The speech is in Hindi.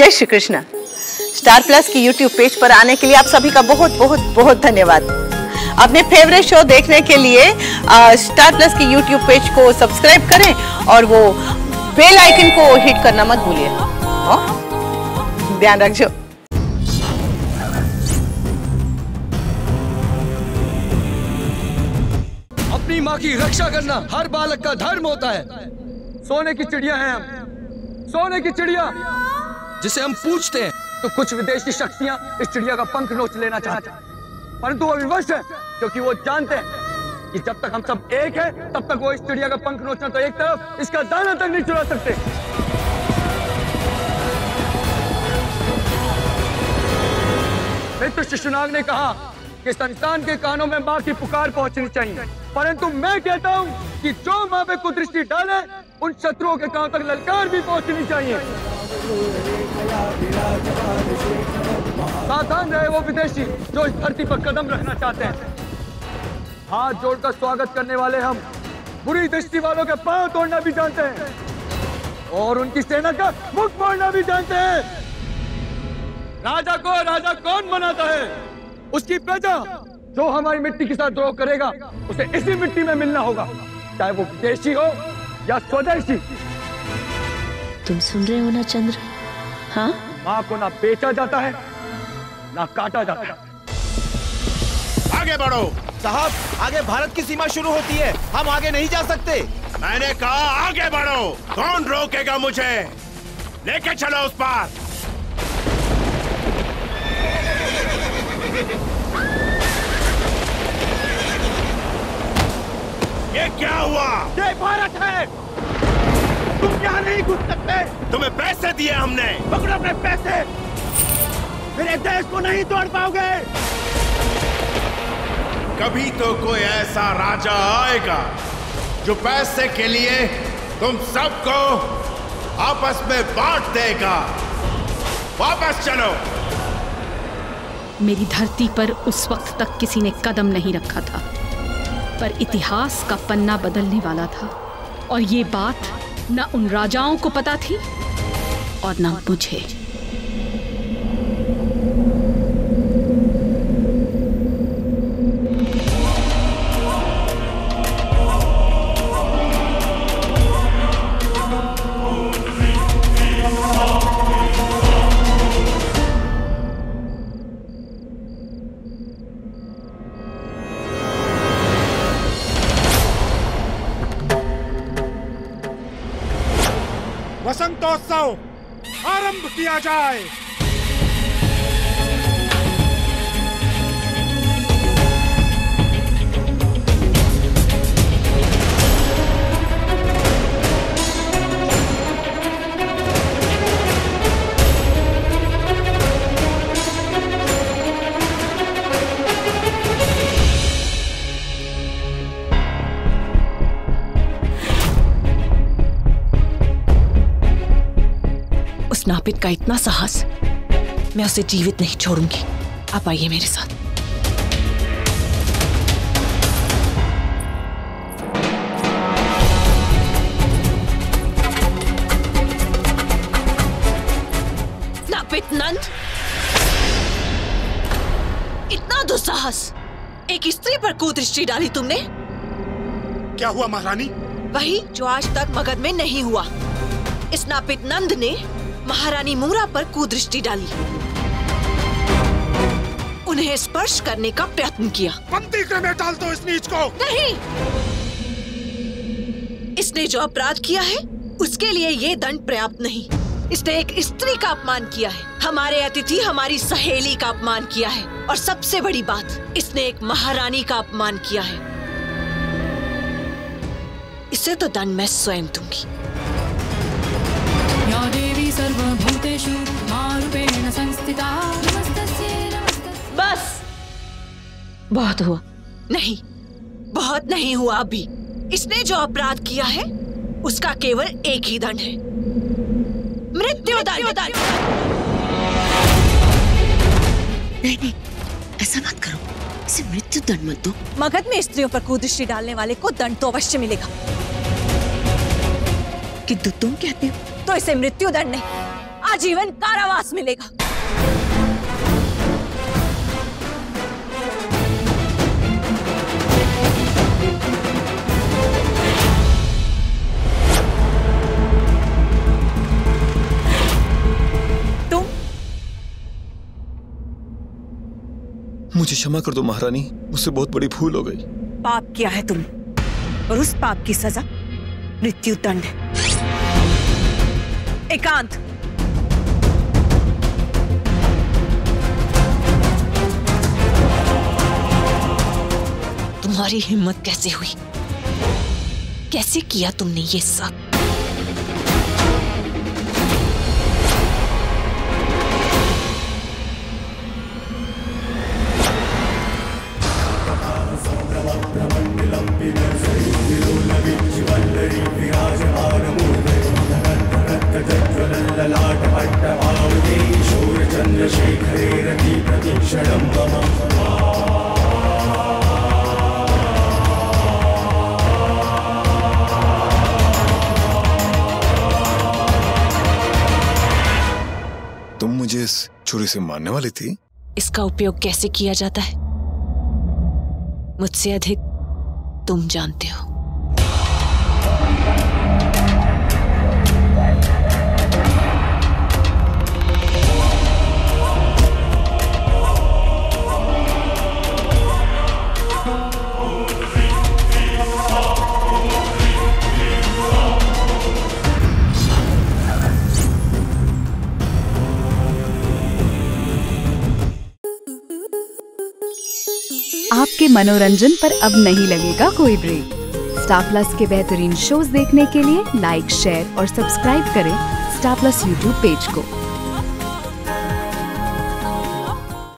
जय श्री कृष्ण। स्टार प्लस की यूट्यूब पेज पर आने के लिए आप सभी का बहुत बहुत बहुत धन्यवाद। अपने फेवरेट शो देखने के लिए स्टार प्लस की यूट्यूब पेज को सब्सक्राइब करें और वो बेल आइकन को हिट करना मत भूलिए। ध्यान रखिए। अपनी माँ की रक्षा करना हर बालक का धर्म होता है। सोने की चिड़िया हैं हम, सोने की चिड़िया जिसे हम पूछते हैं। तो कुछ विदेशी शक्तियां इस चिड़िया का पंख नोच लेना चाहते हैं, परंतु वो विवश है क्योंकि वो जानते हैं कि जब तक हम सब एक हैं तब तक वो इस चिड़िया का पंख नोचना तो एक तरफ, इसका दाना तक नहीं चुरा सकते। मित्र शिशुनाग ने कहा कि संतान के कानों में माँ की पुकार पहुंचनी चाहिए, परंतु मैं कहता हूँ कि जो माँ पे कुदृष्टि डाले उन शत्रुओं के कानों तक ललकार भी पहुंचनी चाहिए। सावधान रहे वो विदेशी जो इस धरती पर कदम रखना चाहते हैं। हाथ जोड़कर स्वागत करने वाले हम बुरी दृष्टि वालों के पांव तोड़ना भी जानते हैं और उनकी सेना का मुख मोड़ना भी जानते हैं। राजा को राजा कौन बनाता है? उसकी प्रजा। जो हमारी मिट्टी के साथ द्रोह करेगा उसे इसी मिट्टी में मिलना होगा, चाहे वो विदेशी हो या स्वदेशी। तुम सुन रहे हो ना चंद्र? हाँ, माँ को ना बेचा जाता है ना काटा जाता है। आगे बढ़ो साहब, आगे भारत की सीमा शुरू होती है, हम आगे नहीं जा सकते। मैंने कहा आगे बढ़ो। कौन रोकेगा मुझे? लेके चलो उस पार। ये क्या हुआ? ये भारत है, तुम यहाँ नहीं घुस सकते। तुम्हें पैसे दिए हमने। पकड़ो अपने पैसे, मेरे देश को नहीं तोड़ पाओगे। कभी तो कोई ऐसा राजा आएगा जो पैसे के लिए तुम सबको आपस में बांट देगा। वापस चलो। मेरी धरती पर उस वक्त तक किसी ने कदम नहीं रखा था, पर इतिहास का पन्ना बदलने वाला था और ये बात न उन राजाओं को पता थी और न मुझे। वसंतोत्सव आरंभ किया जाए। उस नापित का इतना साहस, मैं उसे जीवित नहीं छोड़ूंगी। आप आइए मेरे साथ। नापित नंद, इतना दुस्साहस! एक स्त्री पर कुदृष्टि डाली तुमने। क्या हुआ महारानी? वही जो आज तक मगध में नहीं हुआ। इस नापित नंद ने महारानी मूरा पर कुदृष्टि डाली, उन्हें स्पर्श करने का प्रयत्न किया। पंक्ति में डाल दो इस नीच को। नहीं, इसने जो अपराध किया है उसके लिए ये दंड पर्याप्त नहीं। इसने एक स्त्री का अपमान किया है, हमारे अतिथि हमारी सहेली का अपमान किया है और सबसे बड़ी बात, इसने एक महारानी का अपमान किया है। इसे तो दंड मैं स्वयं दूंगी। या देवी सर्वभूतेषु मारूपेण संस्थिता। बस, बहुत हुआ। नहीं, बहुत नहीं हुआ अभी। इसने जो अपराध किया है उसका केवल एक ही दंड है, मृत्युदंड। नहीं, ऐसा मत करो, इसे मृत्युदंड मत दो। मगध में स्त्रियों पर कुदृष्टि डालने वाले को दंड तो अवश्य मिलेगा, किंतु तुम कहते हो तो इसे मृत्युदंड नहीं, आजीवन कारावास मिलेगा। तुम मुझे क्षमा कर दो महारानी, मुझसे बहुत बड़ी भूल हो गई। पाप किया है तुम, और उस पाप की सजा मृत्यु दंड है। एकांत, तुम्हारी हिम्मत कैसे हुई? कैसे किया तुमने ये सब? तुम मुझे इस छुरी से मारने वाली थी? इसका उपयोग कैसे किया जाता है मुझसे अधिक तुम जानते हो। आपके मनोरंजन पर अब नहीं लगेगा कोई ब्रेक। स्टार प्लस के बेहतरीन शोज देखने के लिए लाइक, शेयर और सब्सक्राइब करें स्टार प्लस यूट्यूब पेज को।